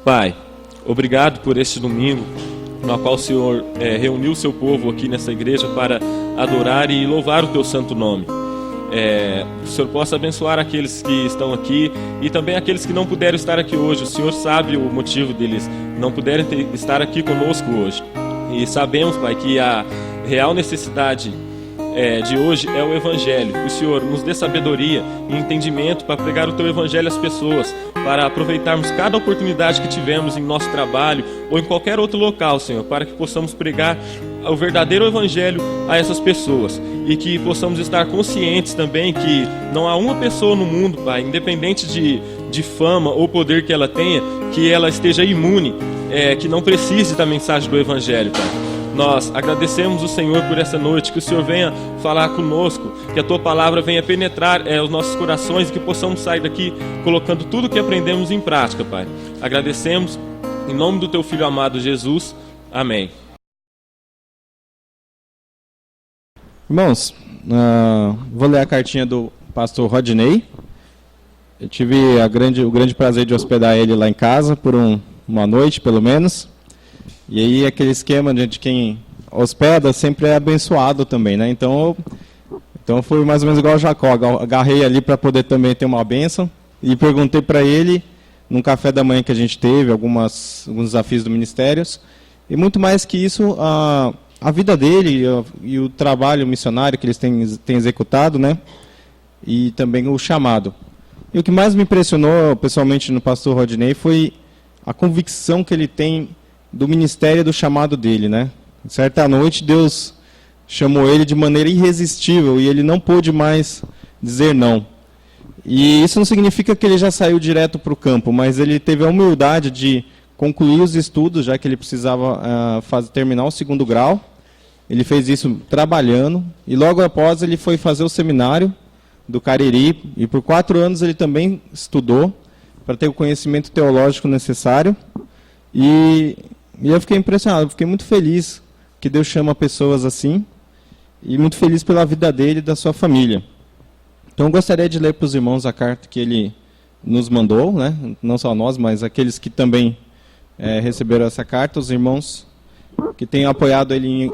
Pai, obrigado por este domingo, no qual o Senhor reuniu o seu povo aqui nessa igreja para adorar e louvar o teu santo nome. O Senhor possa abençoar aqueles que estão aqui e também aqueles que não puderam estar aqui hoje. O Senhor sabe o motivo deles não puderem estar aqui conosco hoje. E sabemos, Pai, que a real necessidade de hoje é o Evangelho. Que o Senhor nos dê sabedoria e entendimento para pregar o Teu Evangelho às pessoas, para aproveitarmos cada oportunidade que tivemos em nosso trabalho ou em qualquer outro local, Senhor, para que possamos pregar o verdadeiro Evangelho a essas pessoas e que possamos estar conscientes também que não há uma pessoa no mundo, Pai, independente de fama ou poder que ela tenha, que ela esteja imune, que não precise da mensagem do Evangelho, Pai. Nós agradecemos o Senhor por essa noite, que o Senhor venha falar conosco, que a Tua palavra venha penetrar os nossos corações e que possamos sair daqui colocando tudo o que aprendemos em prática, Pai. Agradecemos em nome do Teu Filho amado Jesus. Amém. Irmãos, vou ler a cartinha do pastor Rodney. Eu tive o grande prazer de hospedar ele lá em casa por uma noite, pelo menos. E aí aquele esquema de quem hospeda sempre é abençoado também, né? Então foi mais ou menos igual a Jacó, agarrei ali para poder também ter uma bênção e perguntei para ele, num café da manhã que a gente teve, alguns desafios do ministério, e muito mais que isso, a vida dele e o trabalho missionário que eles têm executado, né? E também o chamado. E o que mais me impressionou pessoalmente no pastor Rodney foi a convicção que ele tem do ministério e do chamado dele, né? Certa noite Deus chamou ele de maneira irresistível e ele não pôde mais dizer não. E isso não significa que ele já saiu direto para o campo, mas ele teve a humildade de concluir os estudos, já que ele precisava terminar o 2º grau. Ele fez isso trabalhando e logo após ele foi fazer o seminário do Cariri e por 4 anos ele também estudou para ter o conhecimento teológico necessário. E eu fiquei impressionado, fiquei muito feliz que Deus chama pessoas assim e muito feliz pela vida dele e da sua família. Então eu gostaria de ler para os irmãos a carta que ele nos mandou, né? Não só nós, mas aqueles que também receberam essa carta, os irmãos que têm apoiado ele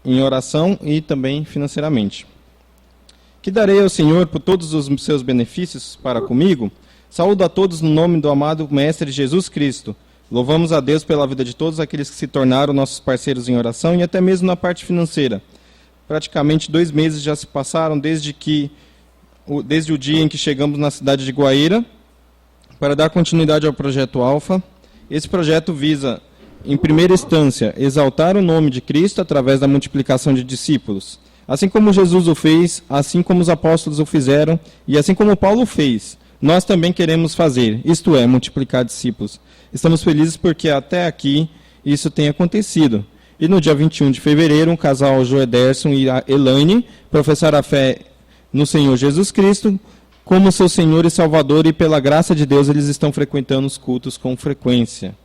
em oração e também financeiramente. Que darei ao Senhor por todos os seus benefícios para comigo? Saúdo a todos no nome do amado Mestre Jesus Cristo. Louvamos a Deus pela vida de todos aqueles que se tornaram nossos parceiros em oração e até mesmo na parte financeira. Praticamente 2 meses já se passaram desde o dia em que chegamos na cidade de Guaíra para dar continuidade ao projeto Alfa. Esse projeto visa, em primeira instância, exaltar o nome de Cristo através da multiplicação de discípulos. Assim como Jesus o fez, assim como os apóstolos o fizeram e assim como Paulo fez, nós também queremos fazer, isto é, multiplicar discípulos. Estamos felizes porque até aqui isso tem acontecido. E no dia 21 de fevereiro, um casal, Joederson e a Elaine, professaram a fé no Senhor Jesus Cristo como seu Senhor e Salvador, e pela graça de Deus eles estão frequentando os cultos com frequência.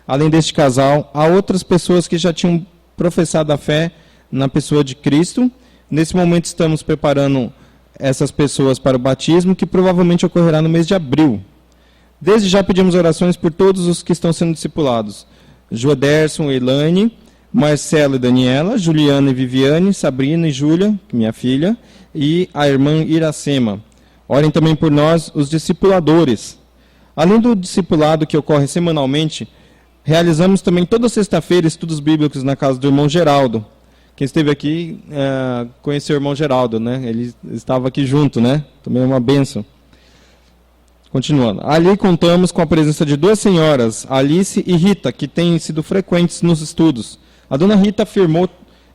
Além deste casal, há outras pessoas que já tinham professado a fé na pessoa de Cristo. Nesse momento estamos preparando essas pessoas para o batismo, que provavelmente ocorrerá no mês de abril. Desde já pedimos orações por todos os que estão sendo discipulados. Joderson, Elaine, Marcelo e Daniela, Juliana e Viviane, Sabrina e Júlia, minha filha, e a irmã Iracema. Orem também por nós, os discipuladores. Além do discipulado que ocorre semanalmente, realizamos também toda sexta-feira estudos bíblicos na casa do irmão Geraldo. Quem esteve aqui conheceu o irmão Geraldo, né? Ele estava aqui junto, né? Também é uma bênção. Continuando. Ali contamos com a presença de 2 senhoras, Alice e Rita, que têm sido frequentes nos estudos. A dona Rita afirmou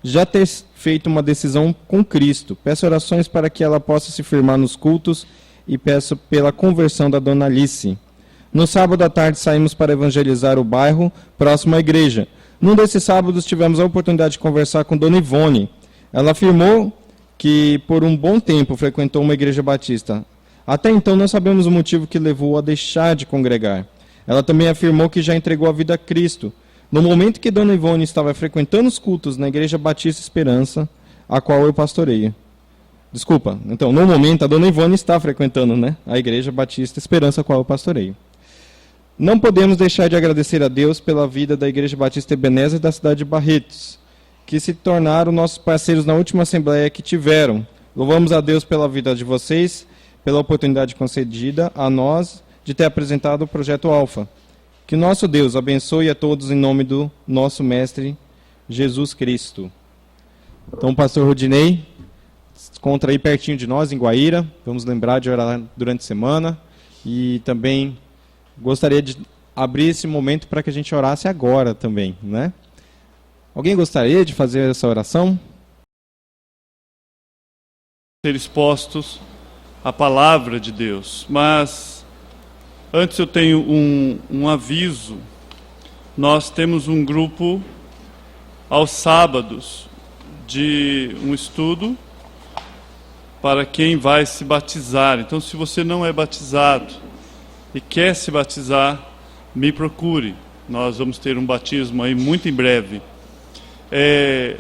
já ter feito uma decisão com Cristo. Peço orações para que ela possa se firmar nos cultos e peço pela conversão da dona Alice. No sábado à tarde saímos para evangelizar o bairro próximo à igreja. Num desses sábados tivemos a oportunidade de conversar com dona Ivone. Ela afirmou que por um bom tempo frequentou uma igreja batista. Até então não sabemos o motivo que levou a deixar de congregar. Ela também afirmou que já entregou a vida a Cristo. No momento que dona Ivone estava frequentando os cultos na Igreja Batista Esperança, a qual eu pastoreio. Desculpa, então, no momento a dona Ivone está frequentando, né, a Igreja Batista Esperança, a qual eu pastoreio. Não podemos deixar de agradecer a Deus pela vida da Igreja Batista Ebenezer da cidade de Barretos, que se tornaram nossos parceiros na última assembleia que tiveram. Louvamos a Deus pela vida de vocês, pela oportunidade concedida a nós de ter apresentado o Projeto Alfa. Que nosso Deus abençoe a todos em nome do nosso Mestre Jesus Cristo. Então, pastor Rodinei, encontra aí pertinho de nós, em Guaíra. Vamos lembrar de orar durante a semana. E também gostaria de abrir esse momento para que a gente orasse agora também, né? Alguém gostaria de fazer essa oração? Ser expostos à palavra de Deus, mas antes eu tenho um aviso. Nós temos um grupo aos sábados de um estudo para quem vai se batizar. Então, se você não é batizado e quer se batizar, me procure. Nós vamos ter um batismo aí muito em breve.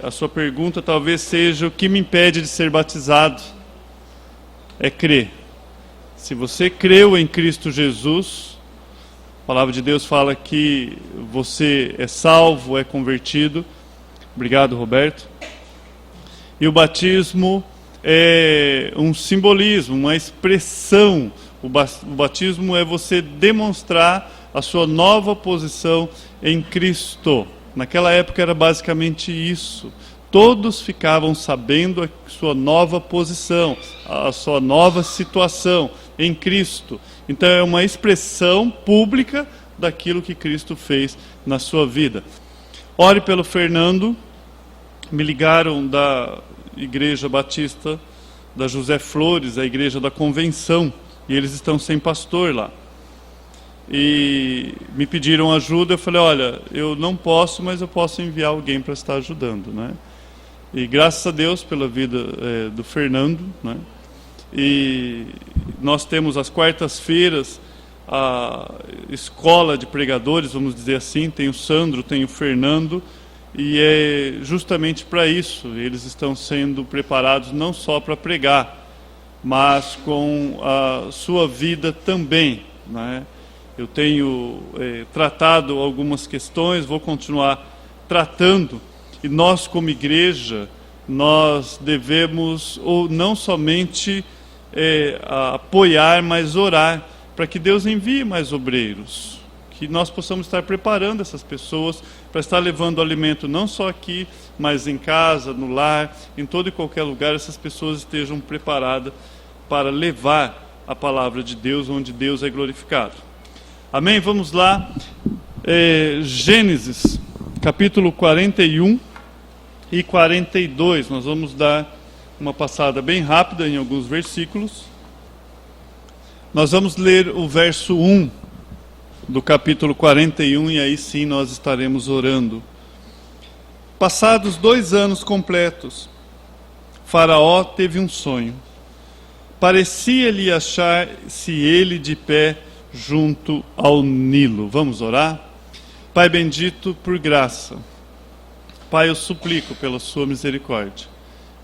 A sua pergunta talvez seja: o que me impede de ser batizado? É crer. Se você creu em Cristo Jesus, a palavra de Deus fala que você é salvo, é convertido. Obrigado, Roberto. E o batismo é um simbolismo, uma expressão. O batismo é você demonstrar a sua nova posição em Cristo. Naquela época era basicamente isso. Todos ficavam sabendo a sua nova posição, a sua nova situação em Cristo. Então é uma expressão pública daquilo que Cristo fez na sua vida. Ore pelo Fernando. Me ligaram da Igreja Batista da José Flores, a Igreja da Convenção, e eles estão sem pastor lá. E me pediram ajuda. Eu falei: olha, eu não posso, mas eu posso enviar alguém para estar ajudando, né? E graças a Deus pela vida do Fernando, né? E nós temos às quartas-feiras a escola de pregadores, vamos dizer assim. Tem o Sandro, tem o Fernando, e é justamente para isso. Eles estão sendo preparados não só para pregar, mas com a sua vida também, né? Eu tenho tratado algumas questões, vou continuar tratando. E nós, como igreja, nós devemos não somente apoiar, mas orar para que Deus envie mais obreiros, que nós possamos estar preparando essas pessoas para estar levando alimento não só aqui, mas em casa, no lar, em todo e qualquer lugar. Essas pessoas estejam preparadas para levar a palavra de Deus onde Deus é glorificado. Amém? Vamos lá. Gênesis, capítulo 41 e 42. Nós vamos dar uma passada bem rápida em alguns versículos. Nós vamos ler o verso 1 do capítulo 41 e aí sim nós estaremos orando. Passados 2 anos completos, Faraó teve um sonho. Parecia-lhe achar-se ele de pé junto ao Nilo. Vamos orar? Pai bendito, por graça, Pai, eu suplico pela sua misericórdia,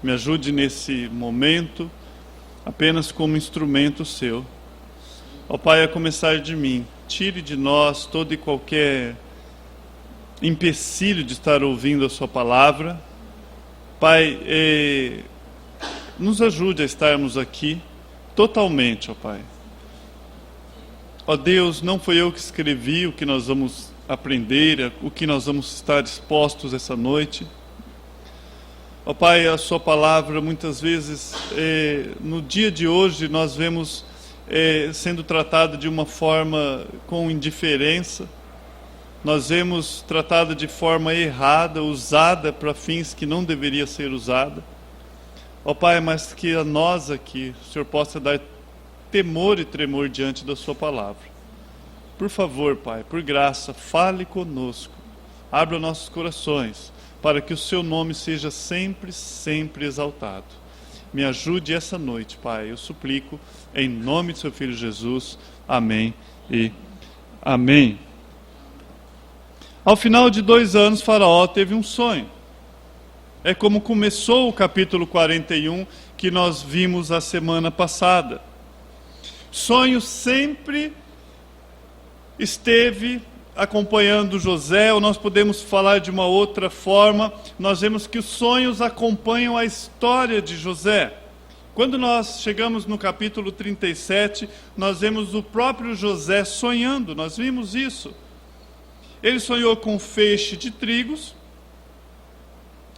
me ajude nesse momento apenas como instrumento seu. Ó Pai, a começar de mim, tire de nós todo e qualquer empecilho de estar ouvindo a sua palavra. Pai, nos ajude a estarmos aqui totalmente, ó Pai. Ó Deus, não foi eu que escrevi o que nós vamos aprender, o que nós vamos estar expostos essa noite. Ó Pai, a sua palavra muitas vezes, no dia de hoje, nós vemos sendo tratada de uma forma com indiferença. Nós vemos tratada de forma errada, usada para fins que não deveria ser usada. Ó Pai, mas que a nós aqui, o Senhor possa dar temor e tremor diante da sua palavra. Por favor, Pai, por graça, fale conosco. Abra nossos corações, para que o seu nome seja sempre, sempre exaltado. Me ajude essa noite, Pai, eu suplico, em nome de seu Filho Jesus. Amém e amém. Ao final de 2 anos, Faraó teve um sonho. É como começou o capítulo 41, que nós vimos a semana passada. Sonhos sempre esteve acompanhando José, ou nós podemos falar de uma outra forma, nós vemos que os sonhos acompanham a história de José. Quando nós chegamos no capítulo 37, nós vemos o próprio José sonhando, nós vimos isso. Ele sonhou com um feixe de trigos,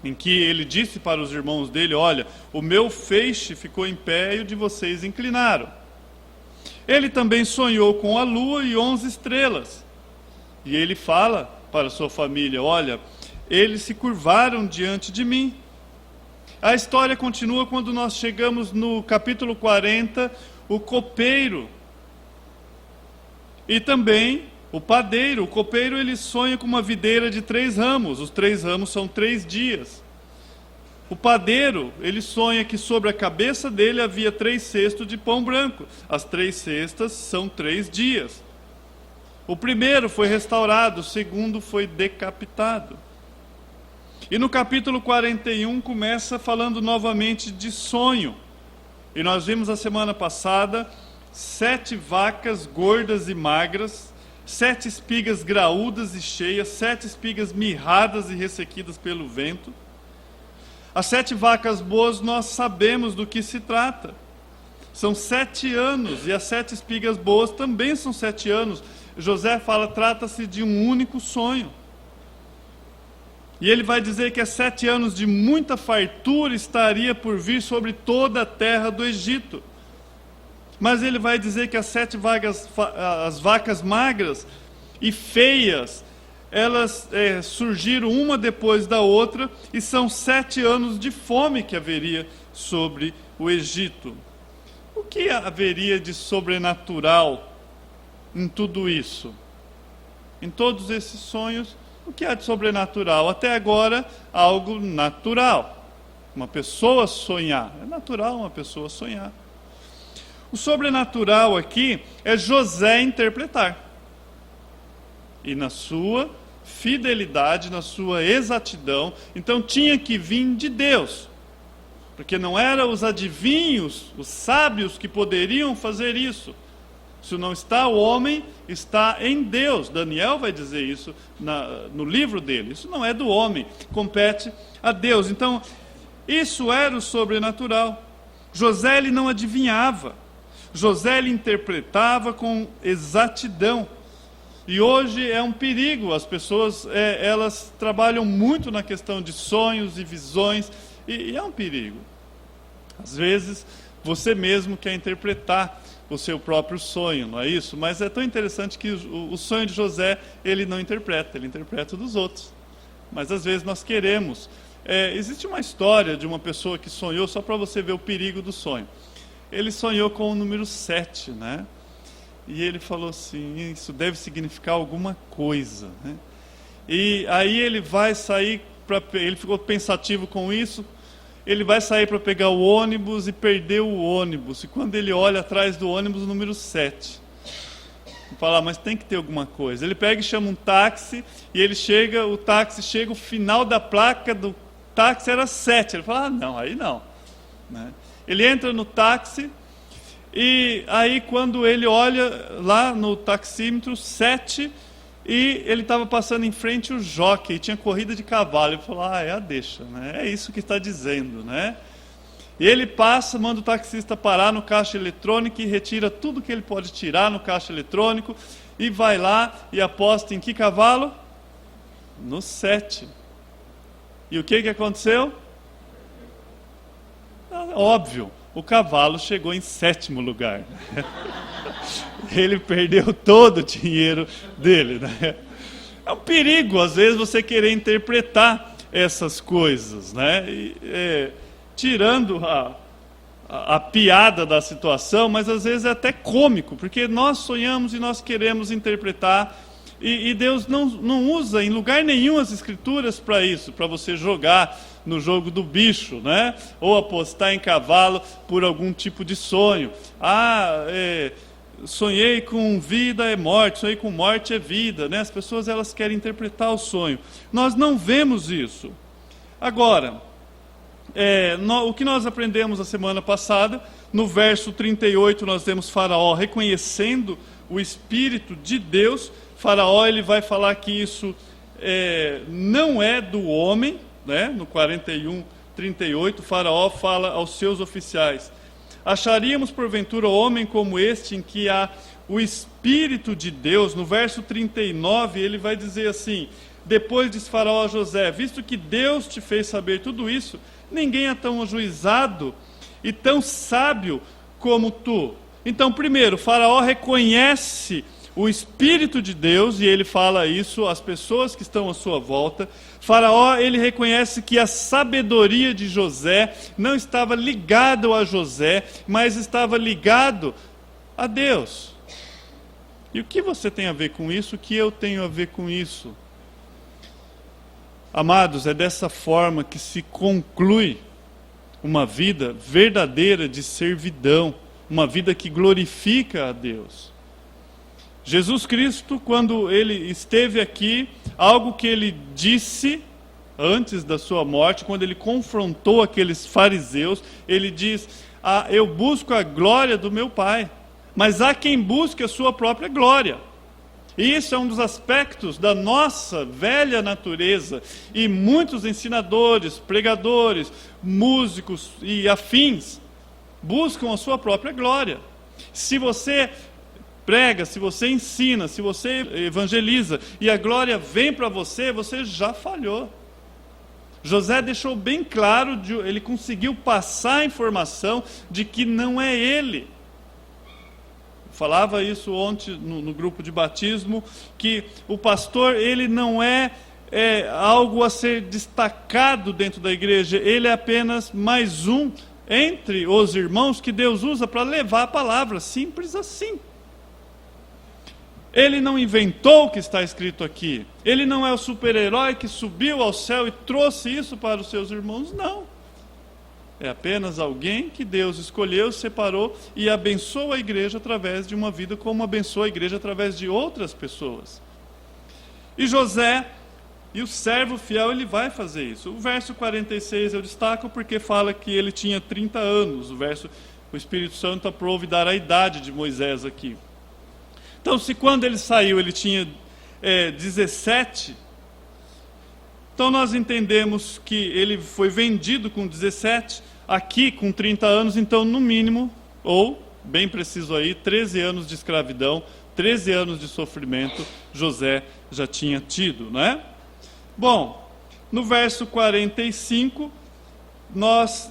em que ele disse para os irmãos dele: olha, o meu feixe ficou em pé e o de vocês inclinaram. Ele também sonhou com a lua e 11 estrelas. E ele fala para sua família: olha, eles se curvaram diante de mim. A história continua quando nós chegamos no capítulo 40, o copeiro e também o padeiro. O copeiro, ele sonha com uma videira de 3 ramos, os 3 ramos são 3 dias. O padeiro, ele sonha que sobre a cabeça dele havia 3 cestos de pão branco, as 3 cestas são 3 dias. O primeiro foi restaurado, o segundo foi decapitado. E no capítulo 41 começa falando novamente de sonho. E nós vimos a semana passada 7 vacas gordas e magras, 7 espigas graúdas e cheias, 7 espigas mirradas e ressequidas pelo vento. As 7 vacas boas, nós sabemos do que se trata. São 7 anos, e as 7 espigas boas também são 7 anos. José fala, trata-se de um único sonho. E ele vai dizer que 7 anos de muita fartura estaria por vir sobre toda a terra do Egito. Mas ele vai dizer que as 7 vacas magras e feias, elas surgiram uma depois da outra, e são 7 anos de fome que haveria sobre o Egito. O que haveria de sobrenatural em tudo isso? Em todos esses sonhos, o que há de sobrenatural? Até agora, algo natural. Uma pessoa sonhar. É natural uma pessoa sonhar. O sobrenatural aqui é José interpretar. E na sua fidelidade, na sua exatidão, então tinha que vir de Deus. Porque não eram os adivinhos, os sábios que poderiam fazer isso. Se não está o homem, está em Deus. Daniel vai dizer isso no livro dele. Isso não é do homem, compete a Deus. Então, isso era o sobrenatural. José, ele não adivinhava. José, ele interpretava com exatidão. E hoje é um perigo. As pessoas, elas trabalham muito na questão de sonhos e visões. E é um perigo. Às vezes, você mesmo quer interpretar o seu próprio sonho, não é isso? Mas é tão interessante que o sonho de José, ele não interpreta, ele interpreta o dos outros. Mas às vezes nós queremos. Existe uma história de uma pessoa que sonhou, só para você ver o perigo do sonho. Ele sonhou com o número 7, né? E ele falou assim, isso deve significar alguma coisa, né? E aí ele vai sair, ele ficou pensativo com isso. Ele vai sair para pegar o ônibus e perdeu o ônibus. E quando ele olha atrás do ônibus, o número 7. Ele fala, mas tem que ter alguma coisa. Ele pega e chama um táxi, e ele chega, o táxi chega, o final da placa do táxi era 7. Ele fala, não, aí não. Né? Ele entra no táxi, e aí quando ele olha lá no taxímetro, 7, e ele estava passando em frente o jockey, tinha corrida de cavalo. Ele falou, é a deixa, né? É isso que está dizendo, né? E ele passa, manda o taxista parar no caixa eletrônico e retira tudo que ele pode tirar no caixa eletrônico, e vai lá e aposta em que cavalo? No 7. E o que aconteceu? Óbvio, o cavalo chegou em 7º lugar. Ele perdeu todo o dinheiro dele, né? É um perigo, às vezes, você querer interpretar essas coisas, né? Tirando a piada da situação, mas às vezes é até cômico, porque nós sonhamos e nós queremos interpretar, e Deus não usa em lugar nenhum as Escrituras para isso, para você jogar no jogo do bicho, né? Ou apostar em cavalo por algum tipo de sonho. Sonhei com vida é morte, sonhei com morte é vida, né? As pessoas, elas querem interpretar o sonho. Nós não vemos isso. Agora, o que nós aprendemos a semana passada, no verso 38 nós vemos Faraó reconhecendo o Espírito de Deus. Faraó ele vai falar que isso não é do homem, né? No 41:38, Faraó fala aos seus oficiais: acharíamos porventura homem como este em que há o Espírito de Deus? No verso 39 ele vai dizer assim: depois diz Faraó a José: visto que Deus te fez saber tudo isso, ninguém é tão ajuizado e tão sábio como tu. Então, primeiro, Faraó reconhece o Espírito de Deus, e ele fala isso às pessoas que estão à sua volta. Faraó, ele reconhece que a sabedoria de José não estava ligado a José, mas estava ligado a Deus. E o que você tem a ver com isso? O que eu tenho a ver com isso? Amados, é dessa forma que se conclui uma vida verdadeira de servidão, uma vida que glorifica a Deus. Jesus Cristo, quando ele esteve aqui, algo que ele disse antes da sua morte, quando ele confrontou aqueles fariseus, ele diz: eu busco a glória do meu Pai, mas há quem busque a sua própria glória. E isso é um dos aspectos da nossa velha natureza, e muitos ensinadores, pregadores, músicos e afins buscam a sua própria glória. Se você prega, se você ensina, se você evangeliza e a glória vem para você, você já falhou. José deixou bem claro, ele conseguiu passar a informação de que não é ele. Falava isso ontem no grupo de batismo, que o pastor ele não é algo a ser destacado dentro da igreja, ele é apenas mais um entre os irmãos que Deus usa para levar a palavra, simples assim. Ele não inventou o que está escrito aqui. Ele não é o super-herói que subiu ao céu e trouxe isso para os seus irmãos, não. É apenas alguém que Deus escolheu, separou e abençoa a igreja através de uma vida, como abençoa a igreja através de outras pessoas. E José, e o servo fiel, ele vai fazer isso. O verso 46 eu destaco porque fala que ele tinha 30 anos. O Espírito Santo aprove dar a idade de Moisés aqui. Então, se quando ele saiu ele tinha 17, então nós entendemos que ele foi vendido com 17, aqui com 30 anos, então no mínimo, ou bem preciso aí, 13 anos de escravidão, 13 anos de sofrimento, José já tinha tido, né? Bom, no verso 45, nós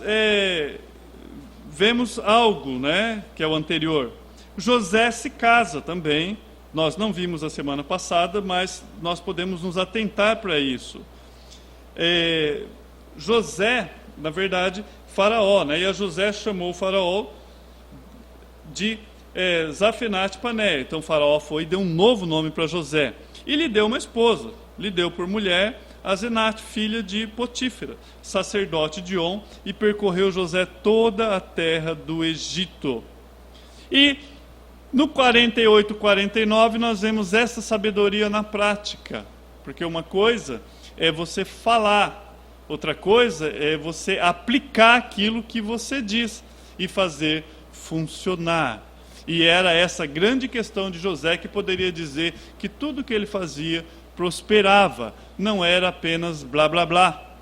vemos algo, né, que é o anterior. José se casa também, nós não vimos a semana passada, mas nós podemos nos atentar para isso. José, na verdade, Faraó, né? E a José chamou o Faraó de Zafenate Paneia. Então Faraó foi e deu um novo nome para José. E lhe deu uma esposa, lhe deu por mulher Asenate, filha de Potífera, sacerdote de On, e percorreu José toda a terra do Egito. E no 48, 49, nós vemos essa sabedoria na prática. Porque uma coisa é você falar, outra coisa é você aplicar aquilo que você diz e fazer funcionar. E era essa grande questão de José, que poderia dizer que tudo que ele fazia prosperava, não era apenas blá blá blá.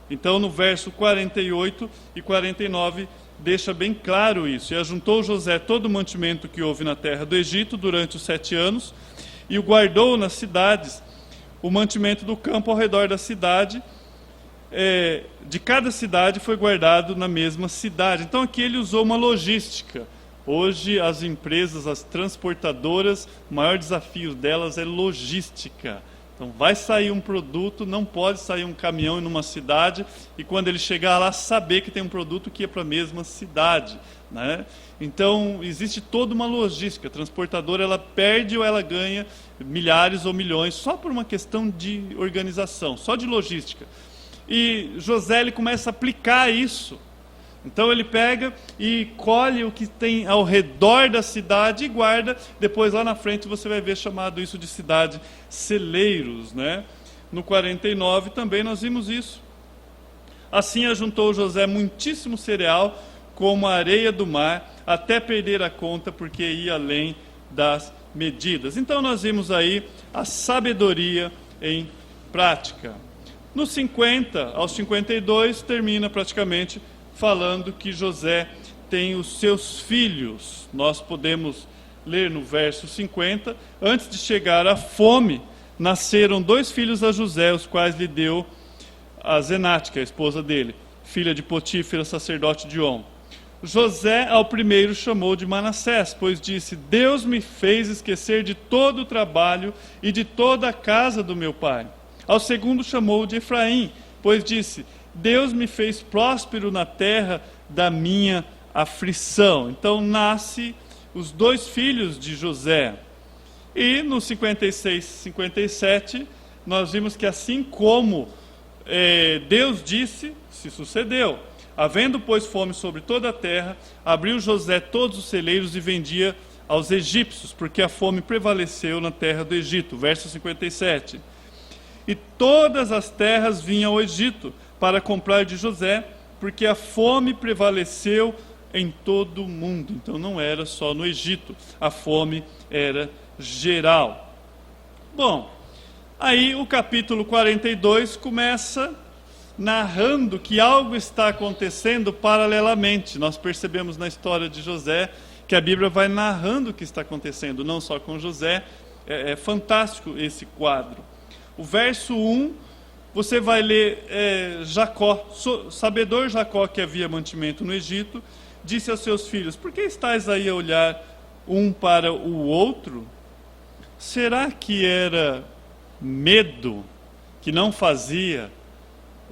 Então no verso 48 e 49 deixa bem claro isso. E ajuntou José todo o mantimento que houve na terra do Egito durante os 7 anos, e o guardou nas cidades, o mantimento do campo ao redor da cidade, de cada cidade foi guardado na mesma cidade. Então aqui ele usou uma logística. Hoje as empresas, as transportadoras, o maior desafio delas é logística. Então vai sair um produto, não pode sair um caminhão em uma cidade e quando ele chegar lá saber que tem um produto que é para a mesma cidade, né? Então existe toda uma logística. A transportadora ela perde ou ela ganha milhares ou milhões só por uma questão de organização, só de logística. E José ele começa a aplicar isso. Então ele pega e colhe o que tem ao redor da cidade e guarda. Depois lá na frente você vai ver chamado isso de cidade celeiros, né? No 49 também nós vimos isso. Assim ajuntou José muitíssimo cereal, como a areia do mar, até perder a conta, porque ia além das medidas. Então nós vimos aí a sabedoria em prática. No 50 ao 52 termina praticamente falando que José tem os seus filhos. Nós podemos ler no verso 50, antes de chegar à fome, nasceram 2 filhos a José, os quais lhe deu a Zenate, que é a esposa dele, filha de Potífera, sacerdote de On. José ao primeiro chamou de Manassés, pois disse: Deus me fez esquecer de todo o trabalho e de toda a casa do meu pai. Ao segundo chamou de Efraim, pois disse: Deus me fez próspero na terra da minha aflição. Então nasce os 2 filhos de José. E no 56, 57, nós vimos que assim como Deus disse, se sucedeu. Havendo, pois, fome sobre toda a terra, abriu José todos os celeiros e vendia aos egípcios, porque a fome prevaleceu na terra do Egito. Verso 57. E todas as terras vinham ao Egito para comprar de José, porque a fome prevaleceu em todo o mundo. Então não era só no Egito, a fome era geral. Bom, aí o capítulo 42 começa narrando que algo está acontecendo paralelamente. Nós percebemos na história de José que a Bíblia vai narrando o que está acontecendo, não só com José. É fantástico esse quadro. O verso 1, você vai ler Jacó, sabedor Jacó, que havia mantimento no Egito, disse aos seus filhos: por que estáis aí a olhar um para o outro? Será que era medo que não fazia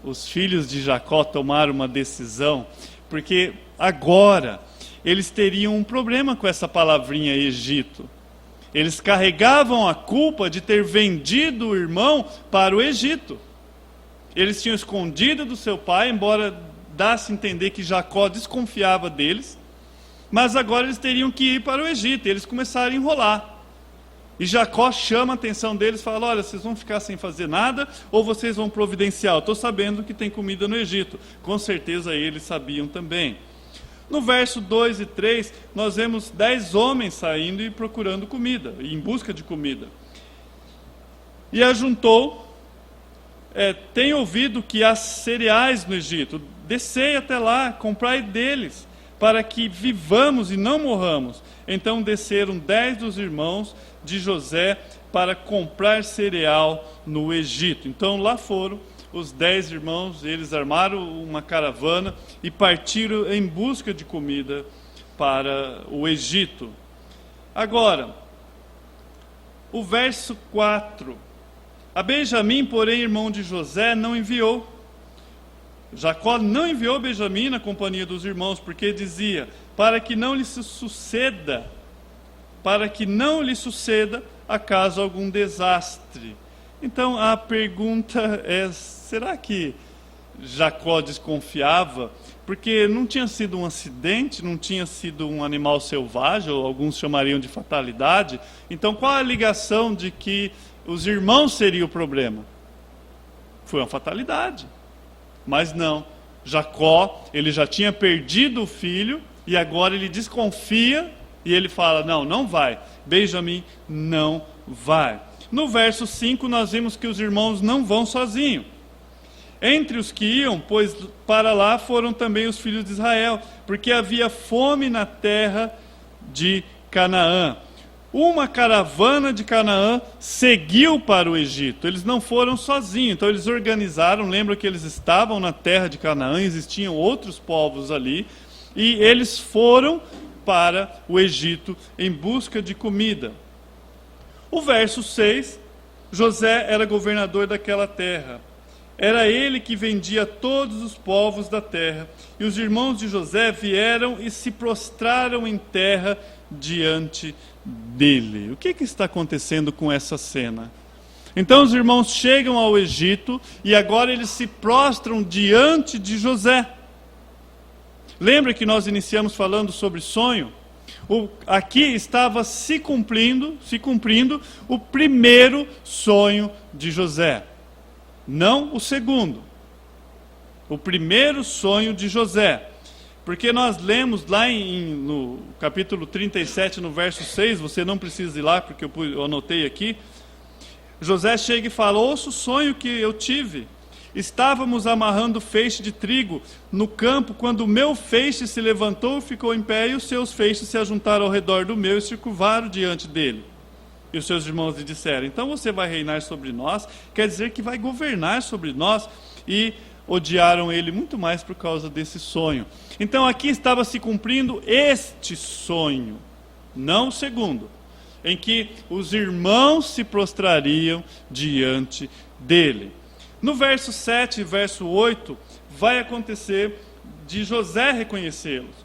os filhos de Jacó tomar uma decisão? Porque agora eles teriam um problema com essa palavrinha Egito. Eles carregavam a culpa de ter vendido o irmão para o Egito. Eles tinham escondido do seu pai, embora dá-se a entender que Jacó desconfiava deles, mas agora eles teriam que ir para o Egito. Eles começaram a enrolar. E Jacó chama a atenção deles e fala: olha, vocês vão ficar sem fazer nada ou vocês vão providenciar? Eu estou sabendo que tem comida no Egito. Com certeza eles sabiam também. No verso 2 e 3, nós vemos 10 homens saindo e procurando comida, em busca de comida. E ajuntou: tem ouvido que há cereais no Egito, descei até lá, comprai deles, para que vivamos e não morramos. Então desceram 10 dos irmãos de José para comprar cereal no Egito. Então lá foram os 10 irmãos, eles armaram uma caravana e partiram em busca de comida para o Egito. Agora, o verso 4. A Benjamim, porém, irmão de José, não enviou. Jacó não enviou Benjamim na companhia dos irmãos, porque dizia: para que não lhe suceda acaso algum desastre. Então a pergunta é: será que Jacó desconfiava? Porque não tinha sido um acidente, não tinha sido um animal selvagem, ou alguns chamariam de fatalidade. Então qual a ligação de que os irmãos seriam o problema? Foi uma fatalidade. Mas não, Jacó, ele já tinha perdido o filho, e agora ele desconfia, e ele fala: não vai, Benjamim não vai. No verso 5 nós vimos que os irmãos não vão sozinhos. Entre os que iam, pois para lá foram também os filhos de Israel, porque havia fome na terra de Canaã. Uma caravana de Canaã seguiu para o Egito. Eles não foram sozinhos, então eles organizaram. Lembra que eles estavam na terra de Canaã, existiam outros povos ali, e eles foram para o Egito em busca de comida. O verso 6, José era governador daquela terra. Era ele que vendia todos os povos da terra. E os irmãos de José vieram e se prostraram em terra diante dele. O que está acontecendo com essa cena? Então os irmãos chegam ao Egito e agora eles se prostram diante de José. Lembra que nós iniciamos falando sobre sonho? Aqui estava se cumprindo o primeiro sonho de José. Não o segundo. O primeiro sonho de José. Porque nós lemos lá no capítulo 37, no verso 6, você não precisa ir lá, porque eu anotei aqui. José chega e fala: ouça o sonho que eu tive. Estávamos amarrando feixe de trigo no campo, quando o meu feixe se levantou e ficou em pé, e os seus feixes se ajuntaram ao redor do meu e se curvaram diante dele. E os seus irmãos lhe disseram: então você vai reinar sobre nós, quer dizer que vai governar sobre nós. E odiaram ele muito mais por causa desse sonho. Então aqui estava se cumprindo este sonho, não o segundo, em que os irmãos se prostrariam diante dele. No verso 7 e verso 8, vai acontecer de José reconhecê-los.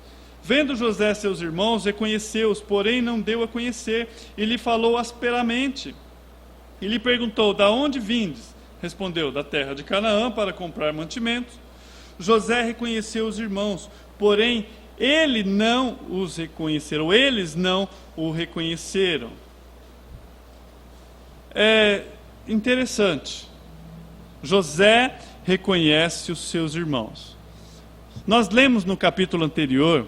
Vendo José seus irmãos, reconheceu-os, porém não deu a conhecer, e lhe falou asperamente. E lhe perguntou: da onde vindes? Respondeu: da terra de Canaã, para comprar mantimentos. José reconheceu os irmãos, porém ele não os reconheceram, eles não o reconheceram. É interessante. José reconhece os seus irmãos. Nós lemos no capítulo anterior,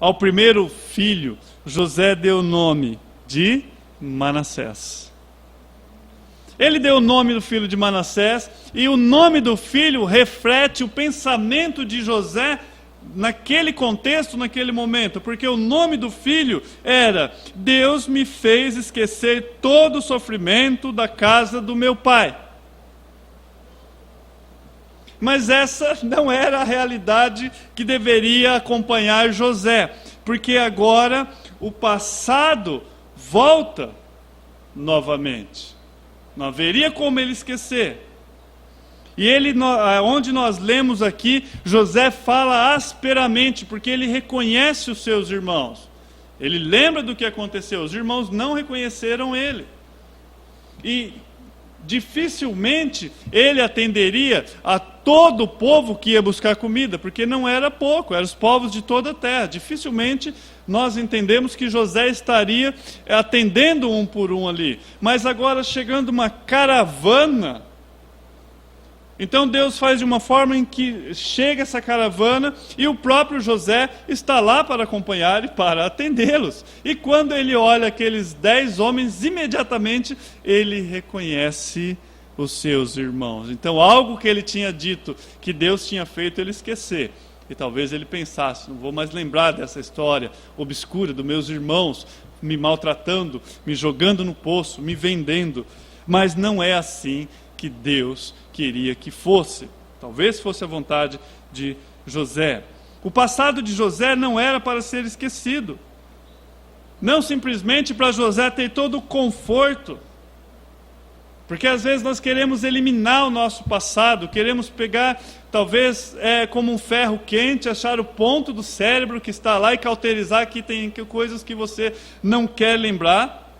ao primeiro filho, José deu o nome de Manassés. Ele deu o nome do filho de Manassés, e o nome do filho reflete o pensamento de José naquele contexto, naquele momento, porque o nome do filho era: Deus me fez esquecer todo o sofrimento da casa do meu pai. Mas essa não era a realidade que deveria acompanhar José, porque agora o passado volta novamente. Não haveria como ele esquecer. E ele, onde nós lemos aqui, José fala asperamente, porque ele reconhece os seus irmãos. Ele lembra do que aconteceu. Os irmãos não reconheceram ele. E dificilmente ele atenderia a todo o povo que ia buscar comida, porque não era pouco, eram os povos de toda a terra. Dificilmente nós entendemos que José estaria atendendo um por um ali. Mas agora, chegando uma caravana, então Deus faz de uma forma em que chega essa caravana e o próprio José está lá para acompanhar e para atendê-los. E quando ele olha aqueles 10 homens, imediatamente ele reconhece os seus irmãos. Então algo que ele tinha dito que Deus tinha feito, ele esquecer. E talvez ele pensasse: não vou mais lembrar dessa história obscura dos meus irmãos me maltratando, me jogando no poço, me vendendo. Mas não é assim que Deus queria que fosse. Talvez fosse a vontade de José. O passado de José não era para ser esquecido. Não simplesmente para José ter todo o conforto. Porque às vezes nós queremos eliminar o nosso passado, queremos pegar, talvez, como um ferro quente, achar o ponto do cérebro que está lá e cauterizar que tem coisas que você não quer lembrar.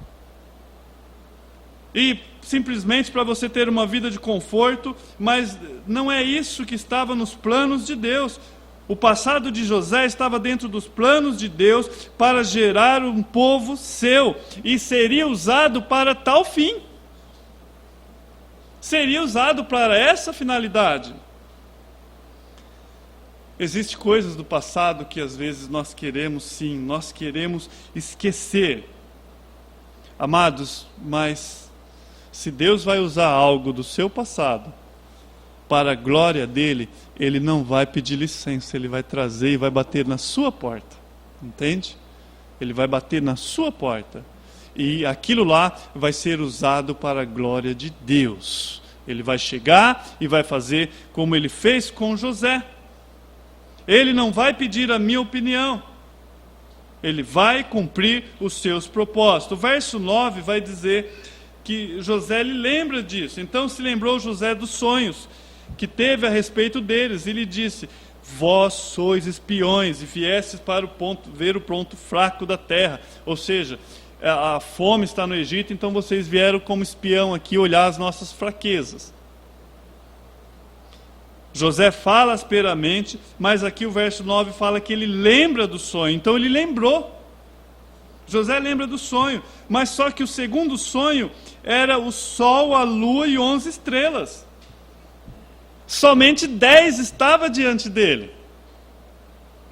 E simplesmente para você ter uma vida de conforto, mas não é isso que estava nos planos de Deus. O passado de José estava dentro dos planos de Deus para gerar um povo seu, e seria usado para tal fim. Seria usado para essa finalidade. Existem coisas do passado que às vezes nós queremos, sim, nós queremos esquecer. Amados, mas se Deus vai usar algo do seu passado para a glória dele, ele não vai pedir licença, ele vai trazer e vai bater na sua porta. Entende? Ele vai bater na sua porta. E aquilo lá vai ser usado para a glória de Deus. Ele vai chegar e vai fazer como ele fez com José. Ele não vai pedir a minha opinião. Ele vai cumprir os seus propósitos. O verso 9 vai dizer que José lhe lembra disso. Então se lembrou José dos sonhos que teve a respeito deles. E lhe disse: vós sois espiões e viestes para ver o ponto fraco da terra. Ou seja, a fome está no Egito, então vocês vieram como espião aqui olhar as nossas fraquezas. José fala asperamente, mas aqui o verso 9 fala que ele lembra do sonho. Então ele lembrou. José lembra do sonho, mas só que o segundo sonho era o sol, a lua e 11 estrelas. Somente 10 estava diante dele.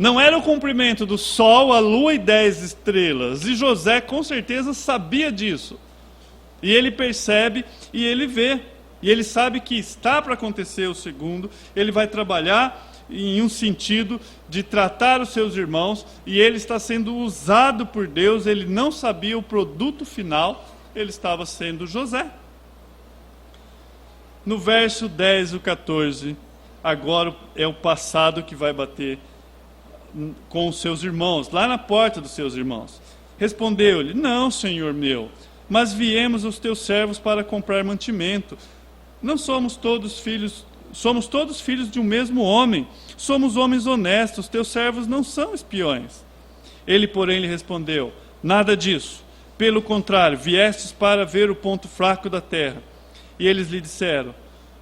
Não era o comprimento do sol, a lua e 10 estrelas. E José com certeza sabia disso. E ele percebe e ele vê. E ele sabe que está para acontecer o segundo. Ele vai trabalhar em um sentido de tratar os seus irmãos. E ele está sendo usado por Deus. Ele não sabia o produto final. Ele estava sendo José. No verso 10 e 14, agora é o passado que vai bater com os seus irmãos, lá na porta dos seus irmãos. Respondeu-lhe: não, senhor meu, mas viemos os teus servos para comprar mantimento. Não somos todos filhos de um mesmo homem. Somos homens honestos, teus servos não são espiões. Ele, porém, lhe respondeu: nada disso. Pelo contrário, viestes para ver o ponto fraco da terra. E eles lhe disseram: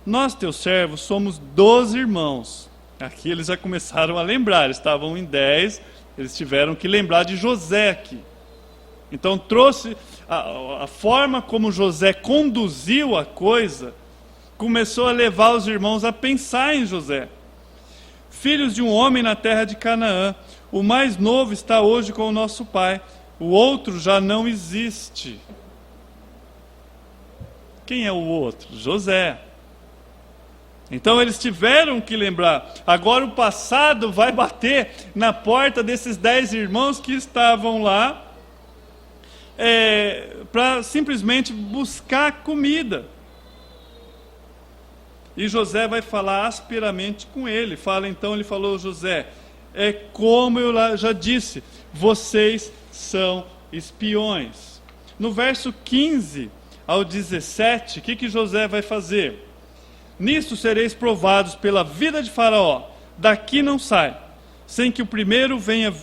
nós, teus servos, somos 12 irmãos. Aqui eles já começaram a lembrar, eles estavam em 10, eles tiveram que lembrar de José aqui. Então trouxe a forma como José conduziu a coisa, começou a levar os irmãos a pensar em José. Filhos de um homem na terra de Canaã, o mais novo está hoje com o nosso pai, o outro já não existe. Quem é o outro? José. Então eles tiveram que lembrar. Agora o passado vai bater na porta desses 10 irmãos que estavam lá para simplesmente buscar comida. E José vai falar asperamente com ele. Ele falou: José, é como eu já disse, vocês são espiões. No verso 15 ao 17, o que José vai fazer? Nisto sereis provados pela vida de Faraó, daqui não sai, sem que primeiro venha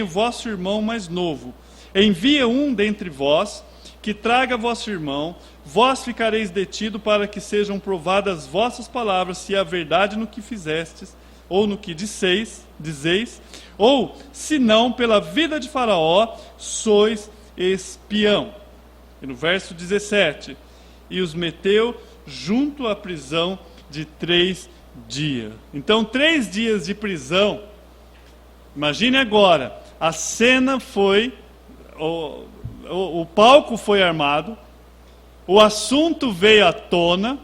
o vosso irmão mais novo. Envia um dentre vós, que traga vosso irmão, vós ficareis detido para que sejam provadas vossas palavras, se há verdade no que fizestes, ou no que dizeis, ou, se não, pela vida de Faraó, sois espião. E no verso 17, e os meteu junto à prisão de 3 dias. Então, 3 dias de prisão. Imagine agora, a cena foi, o palco foi armado, o assunto veio à tona,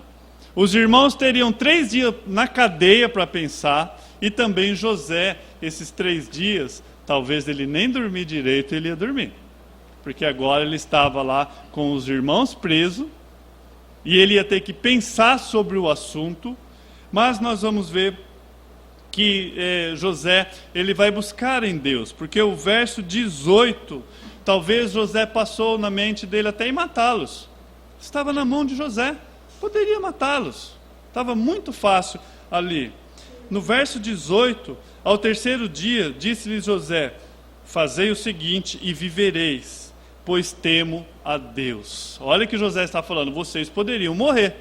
os irmãos teriam 3 dias na cadeia para pensar, e também José, esses 3 dias, talvez ele nem dormir direito, ele ia dormir. Porque agora ele estava lá com os irmãos presos, e ele ia ter que pensar sobre o assunto, mas nós vamos ver que José, ele vai buscar em Deus, porque o verso 18, talvez José passou na mente dele até em matá-los. Estava na mão de José, poderia matá-los, estava muito fácil ali. No verso 18, ao 3º dia, disse-lhe José: fazei o seguinte e vivereis, pois temo a Deus. Olha que José está falando: vocês poderiam morrer,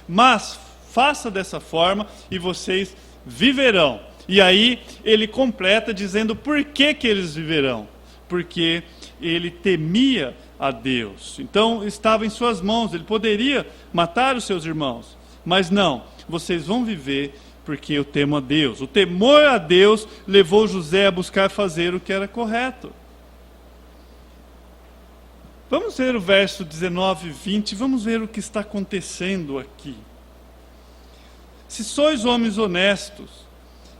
mas faça dessa forma e vocês viverão. E aí ele completa dizendo por que eles viverão. Porque ele temia a Deus. Então estava em suas mãos, ele poderia matar os seus irmãos, mas não, vocês vão viver porque eu temo a Deus. O temor a Deus levou José a buscar fazer o que era correto. Vamos ver o verso 19 e 20, vamos ver o que está acontecendo aqui. Se sois homens honestos,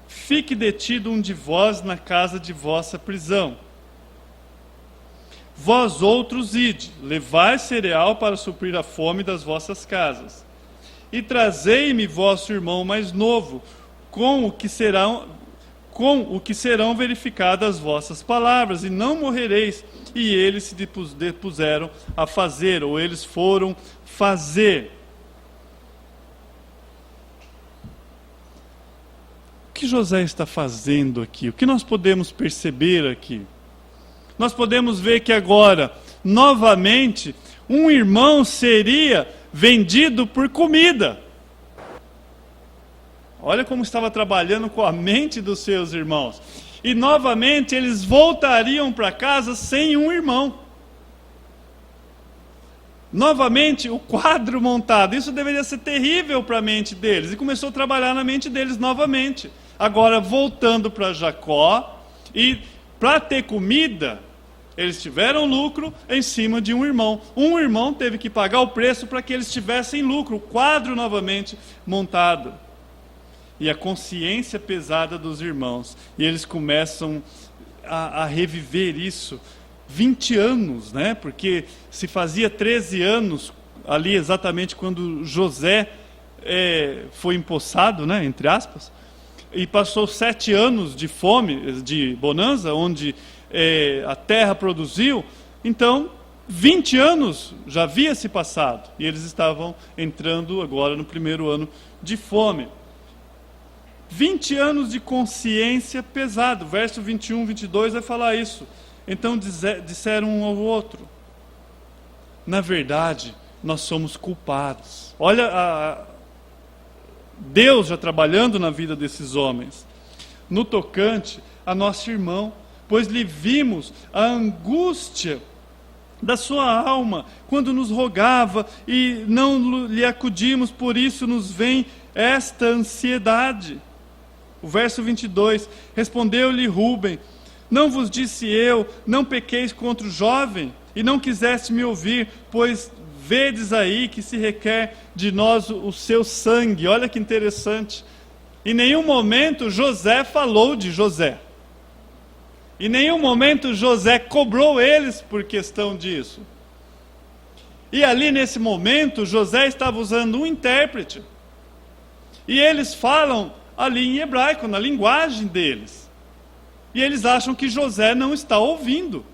fique detido um de vós na casa de vossa prisão. Vós outros ide, levai cereal para suprir a fome das vossas casas. E trazei-me vosso irmão mais novo, com o que serão verificadas as vossas palavras, e não morrereis. E eles se depuseram a fazer, ou eles foram fazer. O que José está fazendo aqui? O que nós podemos perceber aqui? Nós podemos ver que agora, novamente, um irmão seria vendido por comida. Olha como estava trabalhando com a mente dos seus irmãos. E novamente eles voltariam para casa sem um irmão. novamente o quadro montado. Isso deveria ser terrível para a mente deles. E começou a trabalhar na mente deles novamente. Agora voltando para Jacó, e para ter comida, eles tiveram lucro em cima de um irmão. Um irmão teve que pagar o preço para que eles tivessem lucro. O quadro novamente montado. E a consciência pesada dos irmãos. E eles começam a reviver isso. 20 anos, né? Porque se fazia 13 anos, ali exatamente quando José foi empossado, né? Entre aspas. E passou 7 anos de fome, de bonança, onde a terra produziu. Então, 20 anos já havia se passado. E eles estavam entrando agora no primeiro ano de fome. 20 anos de consciência pesado. Verso 21, 22 vai falar isso. Então disseram um ao outro: na verdade, nós somos culpados. Olha Deus já trabalhando na vida desses homens. No tocante a nosso irmão, pois lhe vimos a angústia da sua alma, quando nos rogava e não lhe acudimos, por isso nos vem esta ansiedade. O verso 22, respondeu-lhe Rúben: não vos disse eu, não pequeis contra o jovem, e não quiseste me ouvir, pois vedes aí que se requer de nós o seu sangue. Olha que interessante. Em nenhum momento José falou de José. Em nenhum momento José cobrou eles por questão disso. E ali nesse momento José estava usando um intérprete. E eles falam ali em hebraico, na linguagem deles. E eles acham que José não está ouvindo.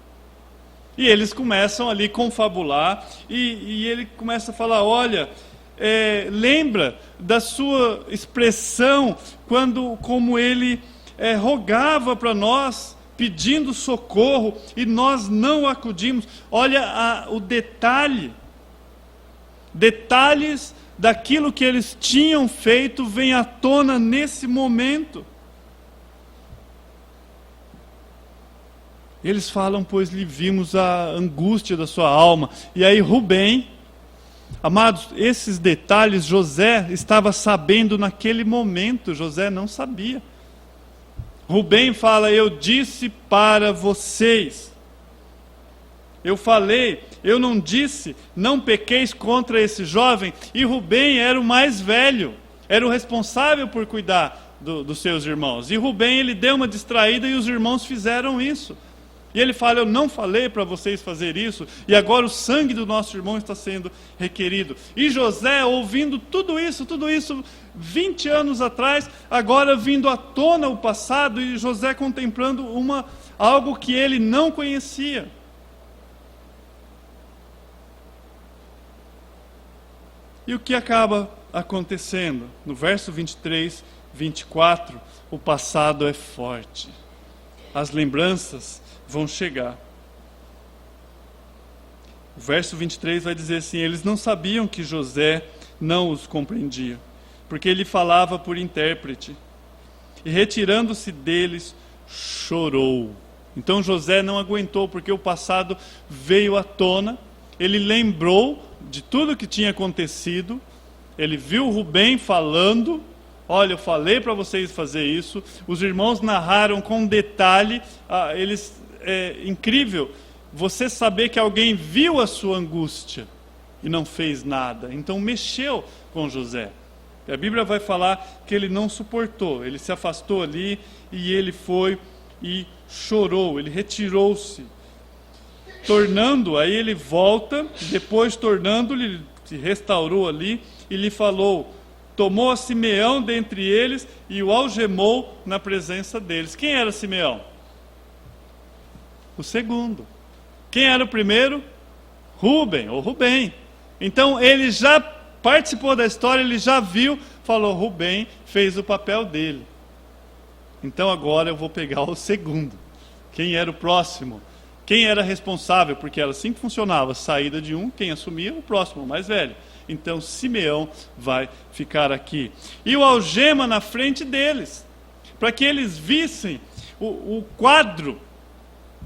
E eles começam ali a confabular, e ele começa a falar: olha, lembra da sua expressão, como ele rogava para nós, pedindo socorro, e nós não acudimos. Olha o detalhes daquilo que eles tinham feito vem à tona nesse momento. Eles falam: pois lhe vimos a angústia da sua alma. E aí Rubem, amados, esses detalhes José estava sabendo naquele momento, José não sabia. Rubem fala: eu disse para vocês, eu falei, eu não disse, não pequeis contra esse jovem. E Rubem era o mais velho, era o responsável por cuidar dos seus irmãos. E Rubem, ele deu uma distraída e os irmãos fizeram isso. E ele fala: eu não falei para vocês fazer isso, e agora o sangue do nosso irmão está sendo requerido. E José, ouvindo tudo isso 20 anos atrás, agora vindo à tona o passado, e José contemplando algo que ele não conhecia. E o que acaba acontecendo? No verso 23, 24, o passado é forte. As lembranças vão chegar. O verso 23 vai dizer assim: eles não sabiam que José não os compreendia, porque ele falava por intérprete. E retirando-se deles, chorou. Então José não aguentou, porque o passado veio à tona. Ele lembrou de tudo que tinha acontecido. Ele viu Rubem falando: olha, eu falei para vocês fazer isso. Os irmãos narraram com detalhe. Incrível você saber que alguém viu a sua angústia e não fez nada. Então mexeu com José. A Bíblia vai falar que ele não suportou. Ele se afastou ali e ele foi e chorou. Ele retirou-se. Aí ele volta, depois tornando-lhe, se restaurou ali e lhe falou. Tomou a Simeão dentre eles e o algemou na presença deles. Quem era Simeão? O segundo. Quem era o primeiro? Rubem. Então ele já participou da história, ele já viu, falou: Rubem fez o papel dele. Então agora eu vou pegar o segundo. Quem era o próximo? Quem era responsável? Porque era assim que funcionava: saída de um, quem assumia? O próximo, o mais velho. Então Simeão vai ficar aqui. E o algema na frente deles, para que eles vissem o quadro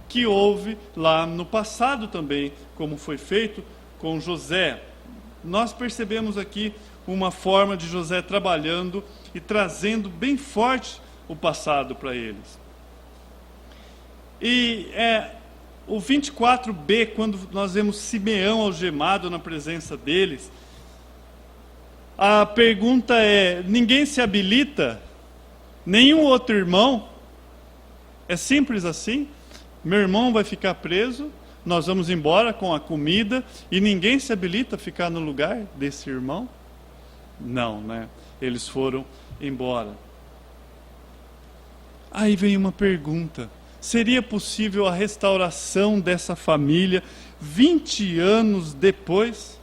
que houve lá no passado também, como foi feito com José. Nós percebemos aqui uma forma de José trabalhando e trazendo bem forte o passado para eles. E o 24b, quando nós vemos Simeão algemado na presença deles, a pergunta é: ninguém se habilita? Nenhum outro irmão? É simples assim? Meu irmão vai ficar preso, nós vamos embora com a comida e ninguém se habilita a ficar no lugar desse irmão? Não, né? Eles foram embora. Aí vem uma pergunta: seria possível a restauração dessa família 20 anos depois?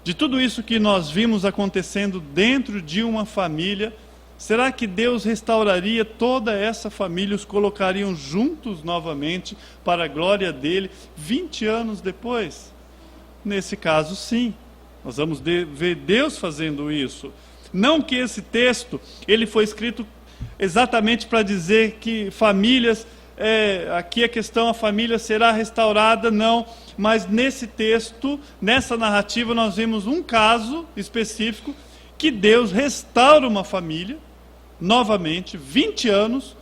De tudo isso que nós vimos acontecendo dentro de uma família, será que Deus restauraria toda essa família, os colocariam juntos novamente para a glória dele 20 anos depois? Nesse caso, sim. Nós vamos ver Deus fazendo isso. Não que esse texto ele foi escrito exatamente para dizer que famílias, aqui a questão, a família será restaurada, não. Mas nesse texto, nessa narrativa, nós vemos um caso específico que Deus restaura uma família, novamente, 20 anos,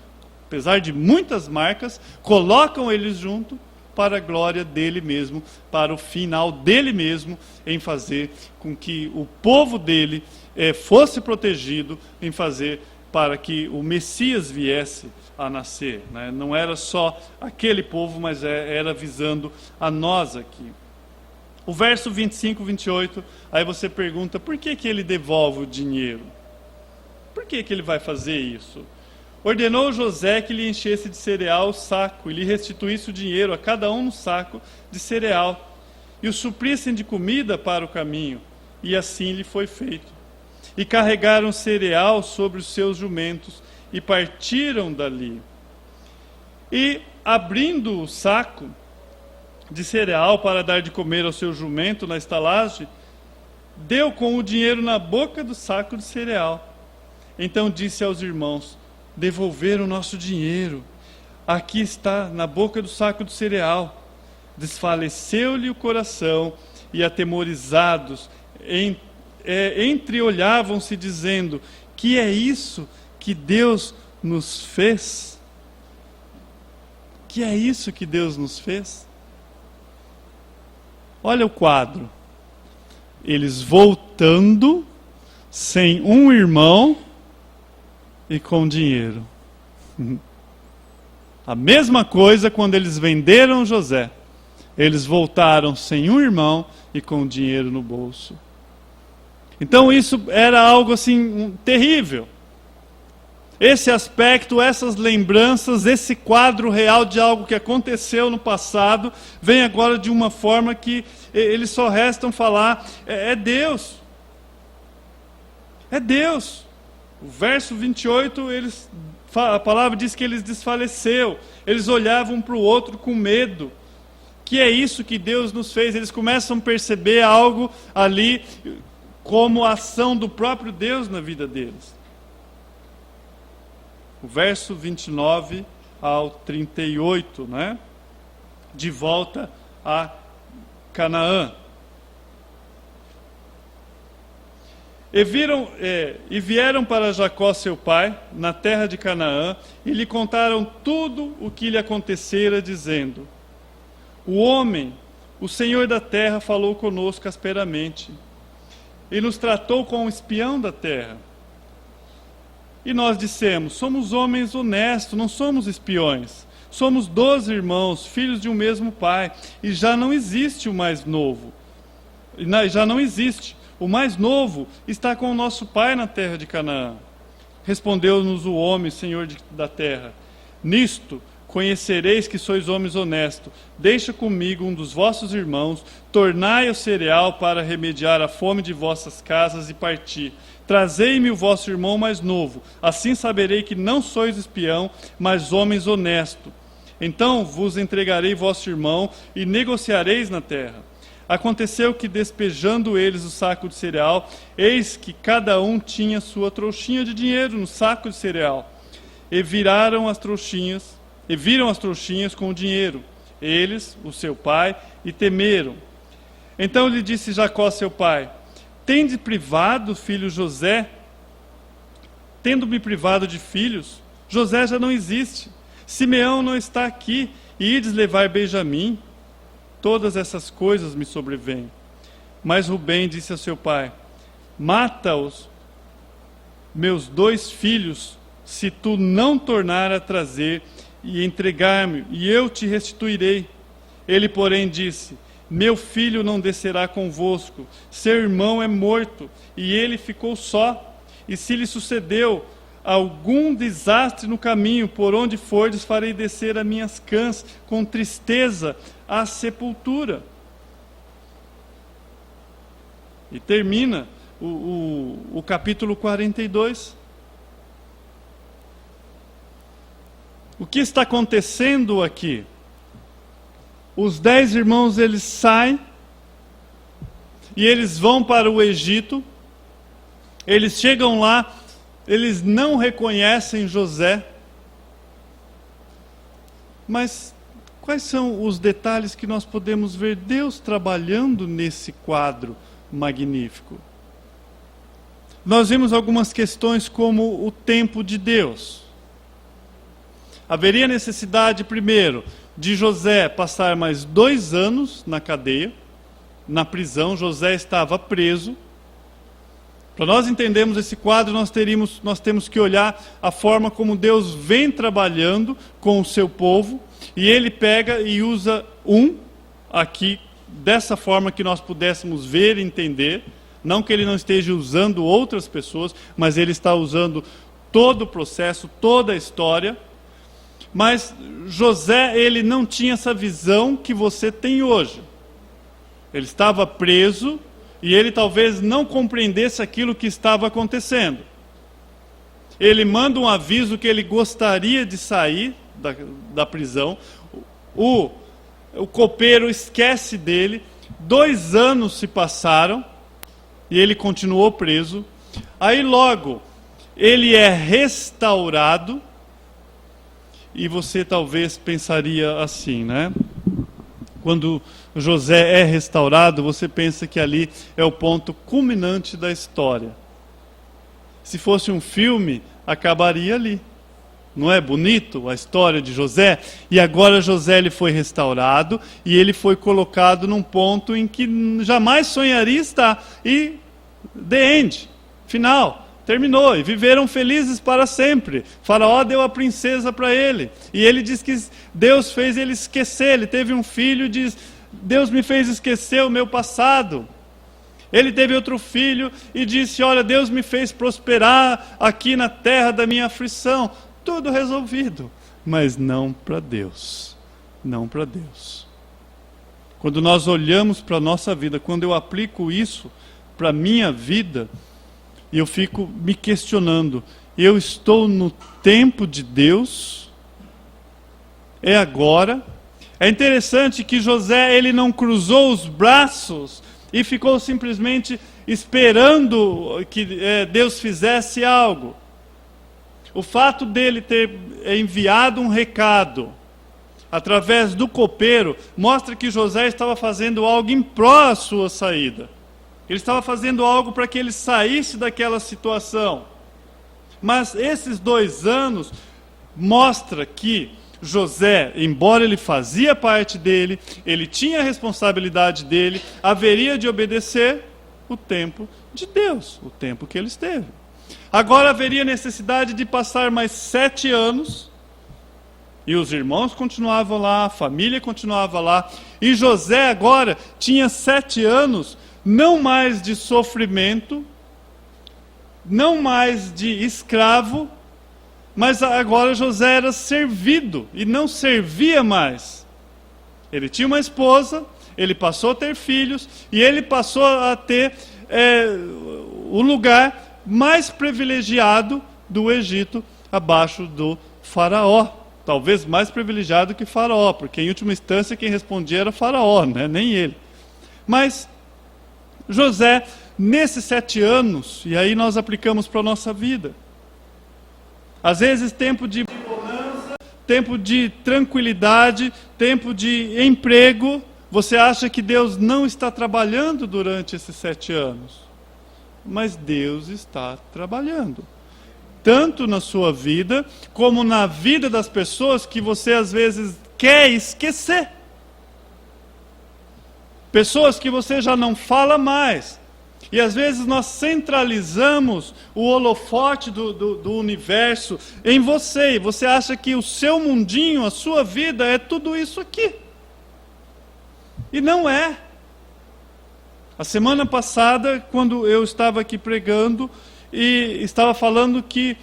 apesar de muitas marcas, colocam eles junto para a glória dele mesmo, para o final dele mesmo, em fazer com que o povo dele fosse protegido, em fazer para que o Messias viesse a nascer, né? Não era só aquele povo, mas era visando a nós aqui. O verso 25, 28, aí você pergunta: por que ele devolve o dinheiro? Por que ele vai fazer isso? Ordenou José que lhe enchesse de cereal o saco e lhe restituísse o dinheiro a cada um no saco de cereal e o suprissem de comida para o caminho, e assim lhe foi feito. E carregaram cereal sobre os seus jumentos e partiram dali. E, abrindo o saco de cereal para dar de comer ao seu jumento na estalagem, deu com o dinheiro na boca do saco de cereal. Então disse aos irmãos: devolveram o nosso dinheiro. Aqui está, na boca do saco de cereal. Desfaleceu-lhe o coração e, atemorizados, entreolhavam-se dizendo: que é isso que Deus nos fez? Que é isso que Deus nos fez? Olha o quadro. Eles voltando, sem um irmão e com dinheiro. A mesma coisa quando eles venderam José. Eles voltaram sem um irmão e com dinheiro no bolso. Então isso era algo assim terrível. Esse aspecto, essas lembranças, esse quadro real de algo que aconteceu no passado, vem agora de uma forma que eles só restam falar: é Deus. É Deus. O verso 28, a palavra diz que eles desfaleceu. Eles olhavam para o outro com medo. Que é isso que Deus nos fez? Eles começam a perceber algo ali como a ação do próprio Deus na vida deles. O verso 29 ao 38, né? De volta a Canaã. E vieram para Jacó seu pai, na terra de Canaã, e lhe contaram tudo o que lhe acontecera, dizendo: o homem, o Senhor da terra, falou conosco asperamente, e nos tratou como espião da terra. E nós dissemos: somos homens honestos, não somos espiões. Somos 12 irmãos, filhos de um mesmo pai, e já não existe o mais novo. Já não existe. O mais novo está com o nosso pai na terra de Canaã. Respondeu-nos o homem, Senhor da terra: nisto conhecereis que sois homens honestos. Deixa comigo um dos vossos irmãos, tornai o cereal para remediar a fome de vossas casas e partir. Trazei-me o vosso irmão mais novo, assim saberei que não sois espião, mas homens honestos. Então vos entregarei vosso irmão e negociareis na terra. Aconteceu que, despejando eles o saco de cereal, eis que cada um tinha sua trouxinha de dinheiro no saco de cereal. E viram as trouxinhas com o dinheiro. eles, o seu pai, e temeram. Então lhe disse Jacó, seu pai: tende privado, filho José? Tendo-me privado de filhos, José já não existe. Simeão não está aqui, e ides levar Benjamim. Todas essas coisas me sobrevêm. Mas Rubem disse a seu pai: mata-os, meus 2 filhos, se tu não tornar a trazer e entregar-me, e eu te restituirei. Ele, porém, disse: meu filho não descerá convosco, seu irmão é morto, e ele ficou só. E se lhe sucedeu algum desastre no caminho, por onde fordes, farei descer as minhas cãs com tristeza à sepultura. E termina o capítulo 42. O que está acontecendo aqui? Os 10 irmãos, eles saem e eles vão para o Egito. Eles chegam lá, eles não reconhecem José. Mas quais são os detalhes que nós podemos ver Deus trabalhando nesse quadro magnífico? Nós vimos algumas questões como o tempo de Deus. Haveria necessidade, primeiro, de José passar mais 2 anos na cadeia, na prisão. José estava preso. Para nós entendermos esse quadro, nós temos que olhar a forma como Deus vem trabalhando com o seu povo, e ele pega e usa aqui, dessa forma que nós pudéssemos ver e entender, não que ele não esteja usando outras pessoas, mas ele está usando todo o processo, toda a história. Mas José, ele não tinha essa visão que você tem hoje. Ele estava preso, e ele talvez não compreendesse aquilo que estava acontecendo. Ele manda um aviso que ele gostaria de sair da prisão. O copeiro esquece dele. 2 anos se passaram e ele continuou preso. Aí logo ele é restaurado. E você talvez pensaria assim, né? Quando José é restaurado, você pensa que ali é o ponto culminante da história. Se fosse um filme, acabaria ali. Não é bonito a história de José? E agora José, ele foi restaurado e ele foi colocado num ponto em que jamais sonharia estar. E the end, final. Terminou, e viveram felizes para sempre. Faraó deu a princesa para ele. E ele diz que Deus fez ele esquecer. Ele teve um filho e diz: Deus me fez esquecer o meu passado. Ele teve outro filho e disse: olha, Deus me fez prosperar aqui na terra da minha aflição. Tudo resolvido. Mas não para Deus. Não para Deus. Quando nós olhamos para a nossa vida, quando eu aplico isso para a minha vida, e eu fico me questionando: eu estou no tempo de Deus? É agora? É interessante que José, ele não cruzou os braços e ficou simplesmente esperando que Deus fizesse algo. O fato dele ter enviado um recado através do copeiro mostra que José estava fazendo algo em pró à sua saída. Ele estava fazendo algo para que ele saísse daquela situação. Mas esses 2 anos mostra que José, embora ele fazia parte dele, ele tinha a responsabilidade dele, haveria de obedecer o tempo de Deus, o tempo que ele esteve. Agora haveria necessidade de passar mais 7 anos, e os irmãos continuavam lá, a família continuava lá, e José agora tinha 7 anos, não mais de sofrimento, não mais de escravo, mas agora José era servido e não servia mais. Ele tinha uma esposa, ele passou a ter filhos e ele passou a ter o lugar mais privilegiado do Egito, abaixo do faraó. Talvez mais privilegiado que faraó, porque em última instância quem respondia era faraó, né? Nem ele. Mas José, nesses 7 anos, e aí nós aplicamos para a nossa vida. Às vezes tempo de bonança, tempo de tranquilidade, tempo de emprego. Você acha que Deus não está trabalhando durante esses 7 anos? Mas Deus está trabalhando. Tanto na sua vida, como na vida das pessoas que você às vezes quer esquecer. Pessoas que você já não fala mais. E às vezes nós centralizamos o holofote do universo em você. E você acha que o seu mundinho, a sua vida é tudo isso aqui. E não é. A semana passada, quando eu estava aqui pregando e estava falando que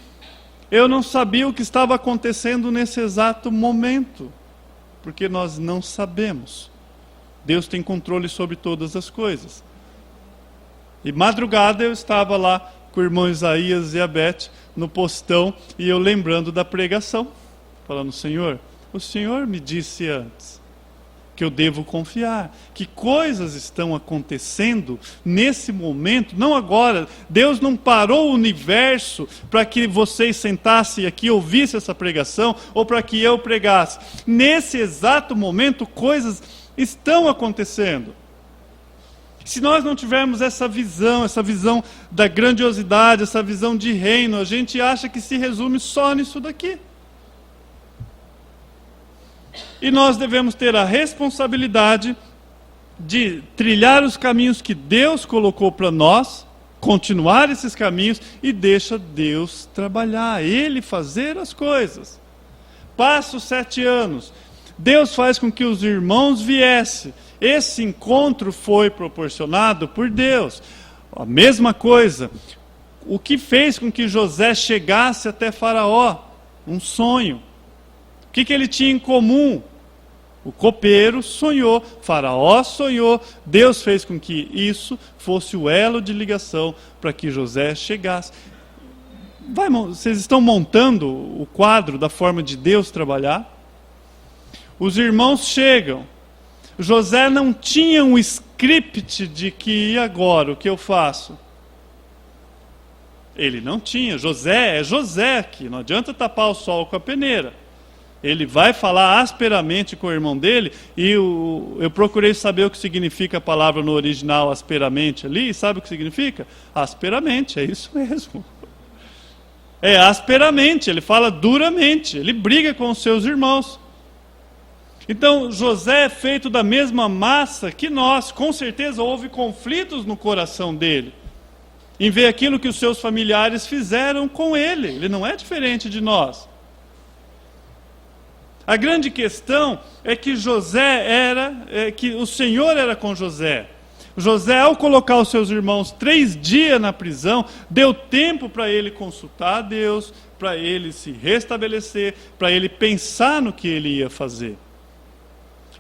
eu não sabia o que estava acontecendo nesse exato momento. Porque nós não sabemos. Deus tem controle sobre todas as coisas. E madrugada eu estava lá com o irmão Isaías e a Beth no postão e eu lembrando da pregação, falando: Senhor, o Senhor me disse antes que eu devo confiar, que coisas estão acontecendo nesse momento, não agora. Deus não parou o universo para que vocês sentassem aqui e ouvissem essa pregação ou para que eu pregasse. Nesse exato momento, coisas estão acontecendo. Se nós não tivermos essa visão da grandiosidade, essa visão de reino, a gente acha que se resume só nisso daqui. E nós devemos ter a responsabilidade de trilhar os caminhos que Deus colocou para nós, continuar esses caminhos e deixa Deus trabalhar, Ele fazer as coisas. Passa os 7 anos, Deus faz com que os irmãos viessem. Esse encontro foi proporcionado por Deus. A mesma coisa, o que fez com que José chegasse até Faraó? Um sonho. O que ele tinha em comum? O copeiro sonhou, Faraó sonhou, Deus fez com que isso fosse o elo de ligação para que José chegasse. Vocês estão montando o quadro da forma de Deus trabalhar? Os irmãos chegam. José não tinha um script de que, e agora, o que eu faço? Ele não tinha. José é José aqui, não adianta tapar o sol com a peneira. Ele vai falar asperamente com o irmão dele, e eu procurei saber o que significa a palavra no original, asperamente ali, e sabe o que significa? Asperamente, é isso mesmo. É asperamente, ele fala duramente, ele briga com os seus irmãos. Então, José é feito da mesma massa que nós. Com certeza houve conflitos no coração dele, em ver aquilo que os seus familiares fizeram com ele. Ele não é diferente de nós. A grande questão é que que o Senhor era com José. José, ao colocar os seus irmãos 3 dias na prisão, deu tempo para ele consultar a Deus, para ele se restabelecer, para ele pensar no que ele ia fazer.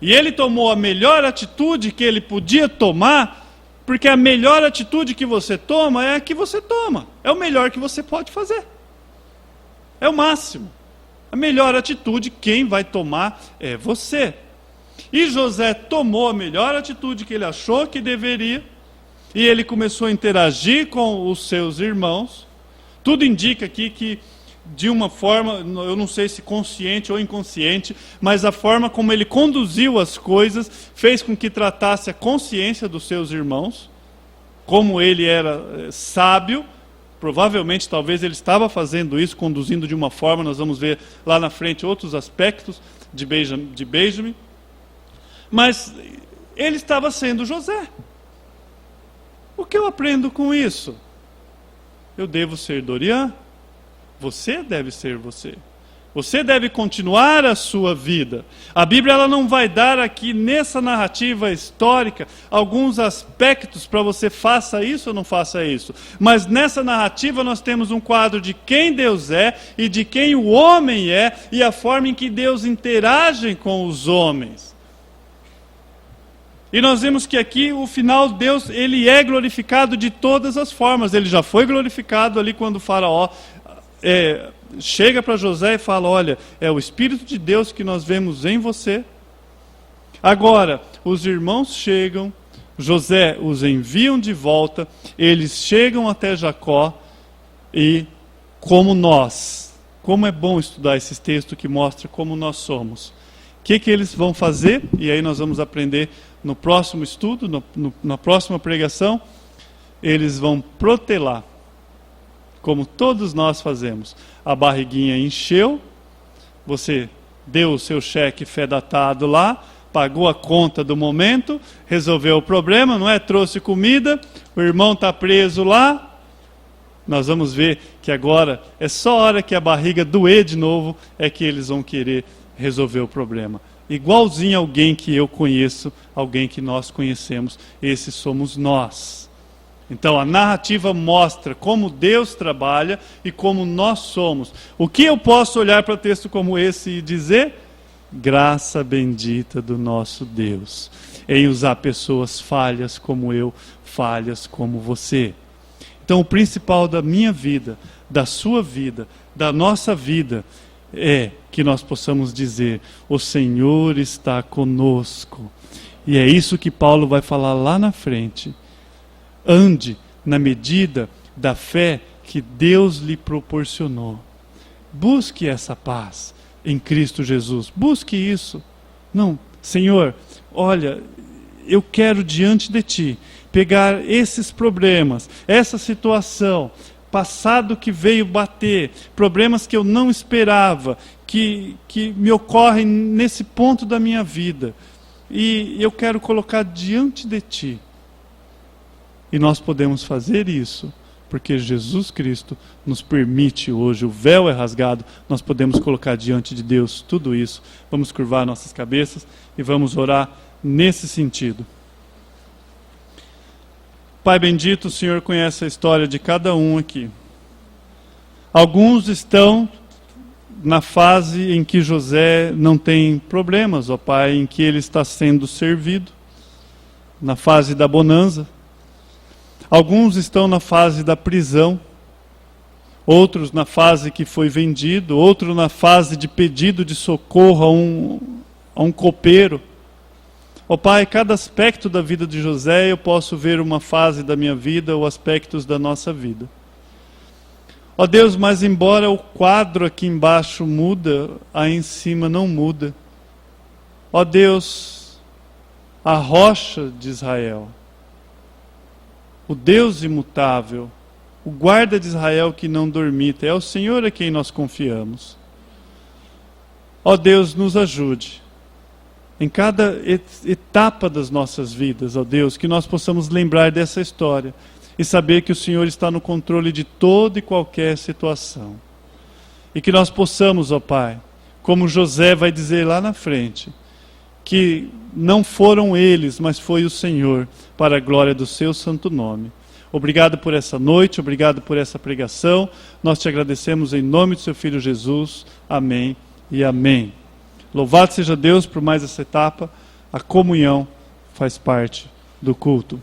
E ele tomou a melhor atitude que ele podia tomar, porque a melhor atitude que você toma é a que você toma. É o melhor que você pode fazer. É o máximo. A melhor atitude, quem vai tomar é você. E José tomou a melhor atitude que ele achou que deveria, e ele começou a interagir com os seus irmãos. Tudo indica aqui que, de uma forma, eu não sei se consciente ou inconsciente, mas a forma como ele conduziu as coisas fez com que tratasse a consciência dos seus irmãos, como ele era sábio. Provavelmente, talvez ele estava fazendo isso, conduzindo de uma forma, nós vamos ver lá na frente outros aspectos de Benjamin, mas ele estava sendo José. O que eu aprendo com isso? Eu devo ser Dorian, você deve ser você. Você deve continuar a sua vida. A Bíblia ela não vai dar aqui nessa narrativa histórica alguns aspectos para você faça isso ou não faça isso. Mas nessa narrativa nós temos um quadro de quem Deus é e de quem o homem é e a forma em que Deus interage com os homens. E nós vemos que aqui o final Deus ele é glorificado de todas as formas. Ele já foi glorificado ali quando o Faraó chega para José e fala: olha, é o Espírito de Deus que nós vemos em você. Agora, os irmãos chegam, José os enviam de volta, eles chegam até Jacó e, como nós, como é bom estudar esses textos que mostram como nós somos. O que eles vão fazer? E aí nós vamos aprender no próximo estudo, na próxima pregação. Eles vão protelar, como todos nós fazemos. A barriguinha encheu, você deu o seu cheque fé-datado lá, pagou a conta do momento, resolveu o problema, não é? Trouxe comida, o irmão está preso lá. Nós vamos ver que agora é só a hora que a barriga doer de novo é que eles vão querer resolver o problema. Igualzinho alguém que eu conheço, alguém que nós conhecemos, esses somos nós. Então a narrativa mostra como Deus trabalha e como nós somos. O que eu posso olhar para texto como esse e dizer? Graça bendita do nosso Deus, em usar pessoas falhas como eu, falhas como você. Então o principal da minha vida, da sua vida, da nossa vida, é que nós possamos dizer: o Senhor está conosco. E é isso que Paulo vai falar lá na frente. Ande na medida da fé que Deus lhe proporcionou. Busque essa paz em Cristo Jesus. Busque isso. Não, Senhor, olha, eu quero diante de Ti pegar esses problemas, essa situação, passado que veio bater, problemas que eu não esperava, que me ocorrem nesse ponto da minha vida. E eu quero colocar diante de Ti. E nós podemos fazer isso, porque Jesus Cristo nos permite hoje, o véu é rasgado, nós podemos colocar diante de Deus tudo isso. Vamos curvar nossas cabeças e vamos orar nesse sentido. Pai bendito, o Senhor conhece a história de cada um aqui. Alguns estão na fase em que José não tem problemas, ó Pai, em que ele está sendo servido, na fase da bonança. Alguns estão na fase da prisão, outros na fase que foi vendido, outro na fase de pedido de socorro a um copeiro. Ó Pai, cada aspecto da vida de José eu posso ver uma fase da minha vida ou aspectos da nossa vida. Ó Deus, mas embora o quadro aqui embaixo muda, aí em cima não muda. Ó Deus, a rocha de Israel, o Deus imutável, o guarda de Israel que não dormita, é o Senhor a quem nós confiamos. Ó Deus, nos ajude em cada etapa das nossas vidas, ó Deus, que nós possamos lembrar dessa história e saber que o Senhor está no controle de toda e qualquer situação. E que nós possamos, ó Pai, como José vai dizer lá na frente, que não foram eles, mas foi o Senhor, para a glória do seu santo nome. Obrigado por essa noite, obrigado por essa pregação. Nós te agradecemos em nome do seu Filho Jesus. Amém e amém. Louvado seja Deus por mais essa etapa. A comunhão faz parte do culto.